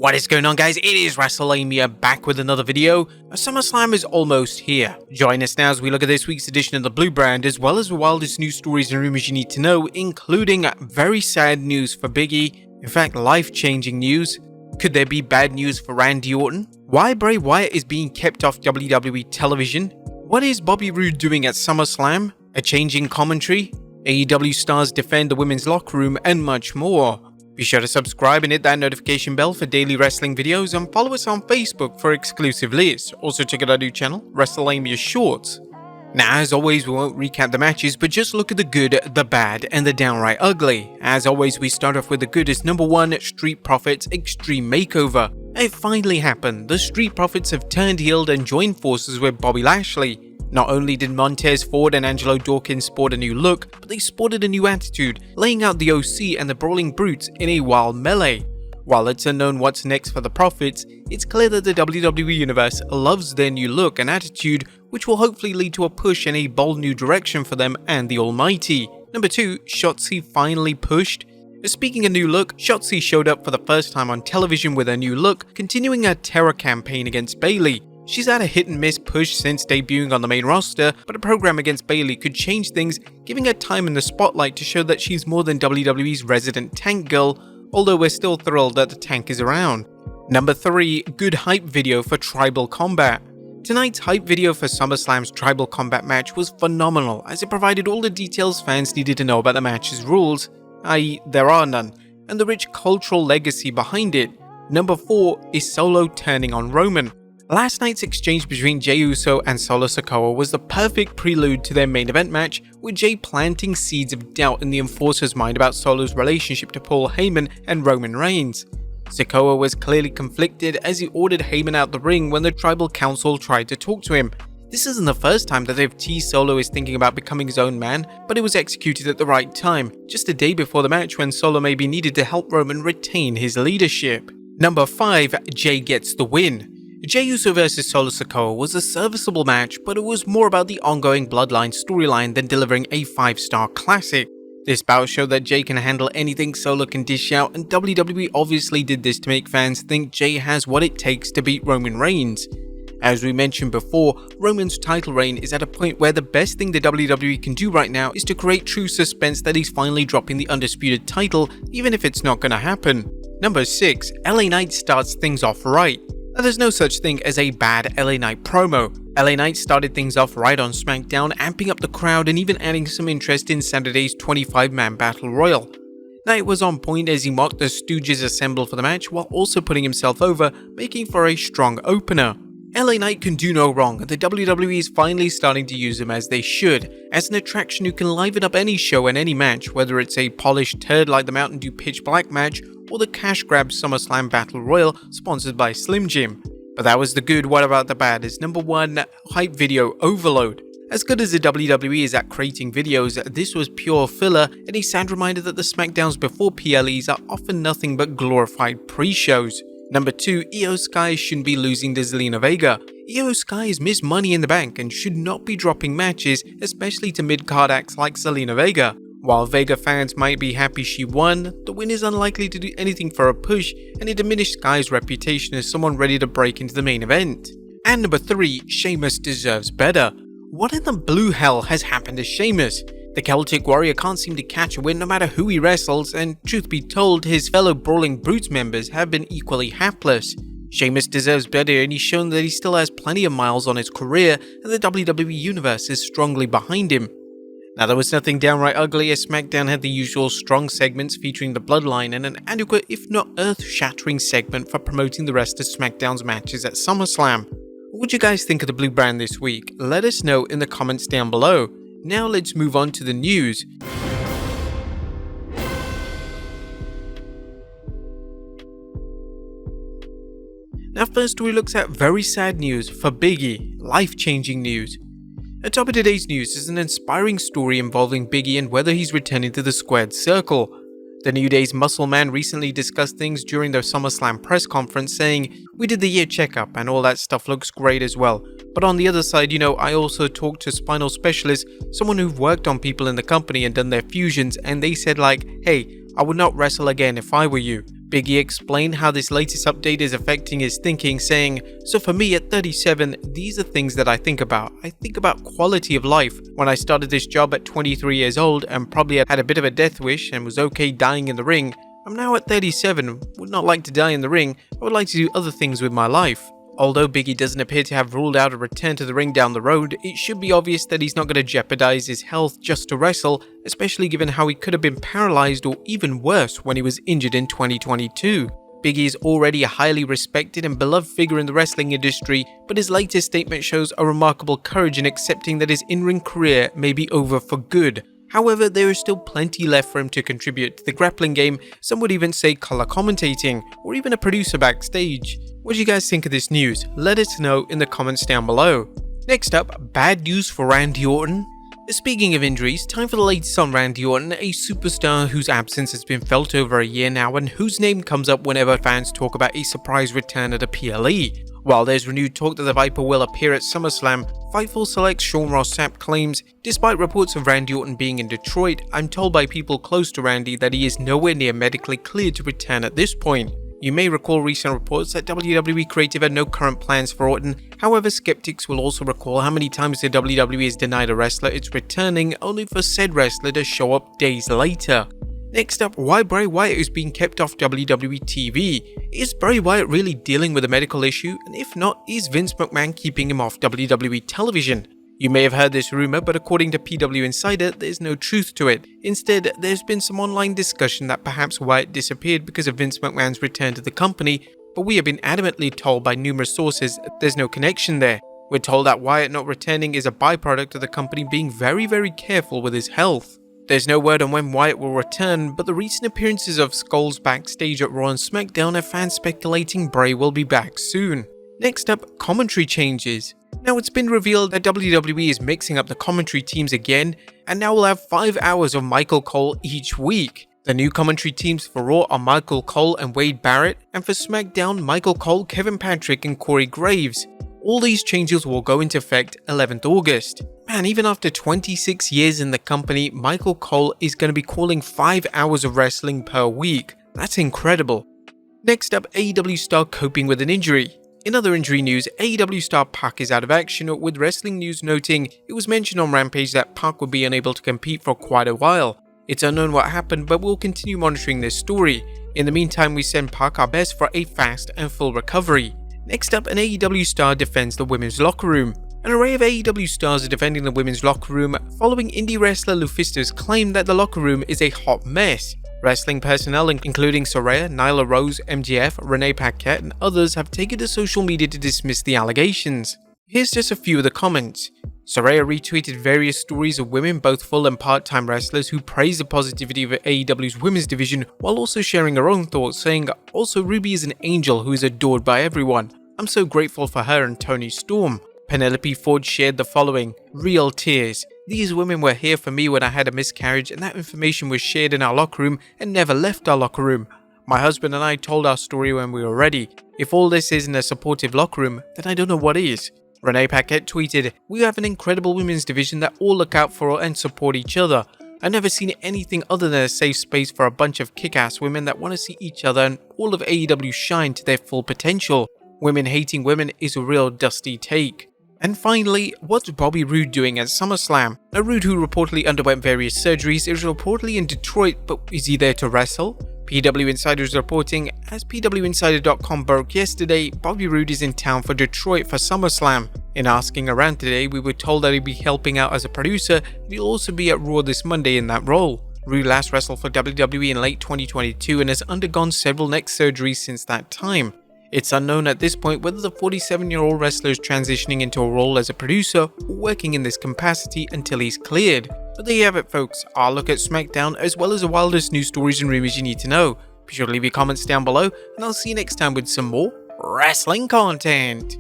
What is going on, guys? It is Wrestlelamia back with another video. SummerSlam is almost here. Join us now as we look at this week's edition of the Blue Brand, as well as the wildest news stories and rumors you need to know, including very sad news for Big E, in fact life-changing news. Could there be bad news for Randy Orton? Why Bray Wyatt is being kept off WWE television? What is Bobby Roode doing at SummerSlam? A changing commentary? AEW stars defend the women's locker room, and much more. Be sure to subscribe and hit that notification bell for daily wrestling videos, and follow us on Facebook for exclusive lists. Also check out our new channel, Wrestlelamia Shorts. Now, as always, we won't recap the matches, but just look at the good, the bad, and the downright ugly. As always, we start off with the good as number 1, Street Profits Extreme Makeover. It finally happened. The Street Profits have turned heel and joined forces with Bobby Lashley. Not only did Montez Ford and Angelo Dawkins sport a new look, but they sported a new attitude, laying out the OC and the Brawling Brutes in a wild melee. While it's unknown what's next for the Profits, it's clear that the WWE Universe loves their new look and attitude, which will hopefully lead to a push in a bold new direction for them and the Almighty. Number 2, Shotzi finally pushed. Speaking of new look, Shotzi showed up for the first time on television with her new look, continuing her terror campaign against Bayley. She's had a hit and miss push since debuting on the main roster, but a program against Bayley could change things, giving her time in the spotlight to show that she's more than WWE's resident tank girl, although we're still thrilled that the tank is around. Number 3, good hype video for Tribal Combat. Tonight's hype video for SummerSlam's Tribal Combat match was phenomenal, as it provided all the details fans needed to know about the match's rules, i.e. there are none, and the rich cultural legacy behind it. Number 4 is Solo turning on Roman. Last night's exchange between Jey Uso and Solo Sikoa was the perfect prelude to their main event match, with Jey planting seeds of doubt in the Enforcer's mind about Solo's relationship to Paul Heyman and Roman Reigns. Sikoa was clearly conflicted as he ordered Heyman out the ring when the Tribal Council tried to talk to him. This isn't the first time that they've teased Solo is thinking about becoming his own man, but it was executed at the right time, just a day before the match when Solo may be needed to help Roman retain his leadership. Number 5, Jey gets the win. Jey Uso vs Solo Sikoa was a serviceable match, but it was more about the ongoing Bloodline storyline than delivering a 5-star classic. This bout showed that Jey can handle anything Solo can dish out, and WWE obviously did this to make fans think Jey has what it takes to beat Roman Reigns. As we mentioned before, Roman's title reign is at a point where the best thing the WWE can do right now is to create true suspense that he's finally dropping the undisputed title, even if it's not gonna happen. Number 6, LA Knight starts things off right. Now, there's no such thing as a bad LA Knight promo. LA Knight started things off right on Smackdown, amping up the crowd and even adding some interest in Saturday's 25-man Battle Royal. Knight was on point as he mocked the Stooges assembled for the match while also putting himself over, making for a strong opener. LA Knight can do no wrong, and the WWE is finally starting to use him as they should, as an attraction who can liven up any show and any match, whether it's a polished turd like the Mountain Dew Pitch Black match, or the cash grab SummerSlam Battle Royal sponsored by Slim Jim. But that was the good. What about the bad? Is number 1, hype video overload. As good as the WWE is at creating videos, this was pure filler and a sad reminder that the Smackdowns before PLEs are often nothing but glorified pre-shows. Number 2, Io Sky shouldn't be losing to Zelina Vega. Io Sky has missed Money in the Bank and should not be dropping matches, especially to mid-card acts like Zelina Vega. While Vega fans might be happy she won, the win is unlikely to do anything for a push, and it diminished Sky's reputation as someone ready to break into the main event. And number 3, Sheamus deserves better. What in the blue hell has happened to Sheamus? The Celtic Warrior can't seem to catch a win no matter who he wrestles, and truth be told, his fellow Brawling Brutes members have been equally hapless. Sheamus deserves better, and he's shown that he still has plenty of miles on his career, and the WWE Universe is strongly behind him. Now, there was nothing downright ugly as SmackDown had the usual strong segments featuring the Bloodline and an adequate if not earth-shattering segment for promoting the rest of SmackDown's matches at SummerSlam. What would you guys think of the Blue Brand this week? Let us know in the comments down below. Now let's move on to the news. Now first we look at very sad news for Big E, life-changing news. Atop of today's news is an inspiring story involving Big E and whether he's returning to the squared circle. The New Day's Muscle Man recently discussed things during their SummerSlam press conference, saying, "We did the year checkup and all that stuff looks great as well. But on the other side, I also talked to spinal specialists, someone who've worked on people in the company and done their fusions, and they said hey, I would not wrestle again if I were you. Big E explained how this latest update is affecting his thinking, saying, "So for me at 37, these are things that I think about. I think about quality of life. When I started this job at 23 years old and probably had a bit of a death wish and was okay dying in the ring, I'm now at 37, would not like to die in the ring, I would like to do other things with my life." Although Big E doesn't appear to have ruled out a return to the ring down the road, it should be obvious that he's not going to jeopardize his health just to wrestle, especially given how he could have been paralyzed or even worse when he was injured in 2022. Big E is already a highly respected and beloved figure in the wrestling industry, but his latest statement shows a remarkable courage in accepting that his in-ring career may be over for good. However, there is still plenty left for him to contribute to the grappling game, some would even say color commentating, or even a producer backstage. What do you guys think of this news? Let us know in the comments down below. Next up, bad news for Randy Orton. Speaking of injuries, time for the latest on Randy Orton, a superstar whose absence has been felt over a year now and whose name comes up whenever fans talk about a surprise return at a PLE. While there's renewed talk that the Viper will appear at SummerSlam, Fightful Select's Sean Ross Sapp claims, "Despite reports of Randy Orton being in Detroit, I'm told by people close to Randy that he is nowhere near medically cleared to return at this point." You may recall recent reports that WWE Creative had no current plans for Orton, however skeptics will also recall how many times the WWE has denied a wrestler its returning only for said wrestler to show up days later. Next up, why Bray Wyatt is being kept off WWE TV. Is Bray Wyatt really dealing with a medical issue? And if not, is Vince McMahon keeping him off WWE television? You may have heard this rumor, but according to PW Insider, there's no truth to it. Instead, there's been some online discussion that perhaps Wyatt disappeared because of Vince McMahon's return to the company, but we have been adamantly told by numerous sources there's no connection there. We're told that Wyatt not returning is a byproduct of the company being very careful with his health. There's no word on when Wyatt will return, but the recent appearances of Skulls backstage at Raw and Smackdown have fans speculating Bray will be back soon. Next up, commentary changes. Now it's been revealed that WWE is mixing up the commentary teams again, and now we'll have 5 hours of Michael Cole each week. The new commentary teams for Raw are Michael Cole and Wade Barrett, and for SmackDown, Michael Cole, Kevin Patrick and Corey Graves. All these changes will go into effect 11th August. Man, even after 26 years in the company, Michael Cole is going to be calling 5 hours of wrestling per week. That's incredible. Next up, AEW Star coping with an injury. In other injury news, AEW Star Pac is out of action, with Wrestling News noting it was mentioned on Rampage that Pac would be unable to compete for quite a while. It's unknown what happened, but we'll continue monitoring this story. In the meantime, we send Pac our best for a fast and full recovery. Next up, an AEW star defends the women's locker room. An array of AEW stars are defending the women's locker room following indie wrestler Lufista's claim that the locker room is a hot mess. Wrestling personnel including Saraya, Nyla Rose, MJF, Renee Paquette and others have taken to social media to dismiss the allegations. Here's just a few of the comments. Saraya retweeted various stories of women, both full and part-time wrestlers, who praise the positivity of AEW's women's division while also sharing her own thoughts, saying, "Also Ruby is an angel who is adored by everyone. I'm so grateful for her and Toni Storm." Penelope Ford shared the following, "Real tears. These women were here for me when I had a miscarriage, and that information was shared in our locker room and never left our locker room. My husband and I told our story when we were ready. If all this isn't a supportive locker room, then I don't know what is." Renee Paquette tweeted, "We have an incredible women's division that all look out for and support each other. I've never seen anything other than a safe space for a bunch of kick-ass women that want to see each other and all of AEW shine to their full potential. Women hating women is a real dusty take." And finally, what's Bobby Roode doing at SummerSlam? Now, Roode, who reportedly underwent various surgeries, is reportedly in Detroit, but is he there to wrestle? PW Insider is reporting, as PWInsider.com broke yesterday, Bobby Roode is in town for Detroit for SummerSlam. In asking around today, we were told that he'd be helping out as a producer, and he'll also be at Raw this Monday in that role. Roode last wrestled for WWE in late 2022 and has undergone several neck surgeries since that time. It's unknown at this point whether the 47-year-old wrestler is transitioning into a role as a producer or working in this capacity until he's cleared. But there you have it, folks, our look at SmackDown as well as the wildest news stories and rumors you need to know. Be sure to leave your comments down below, and I'll see you next time with some more wrestling content.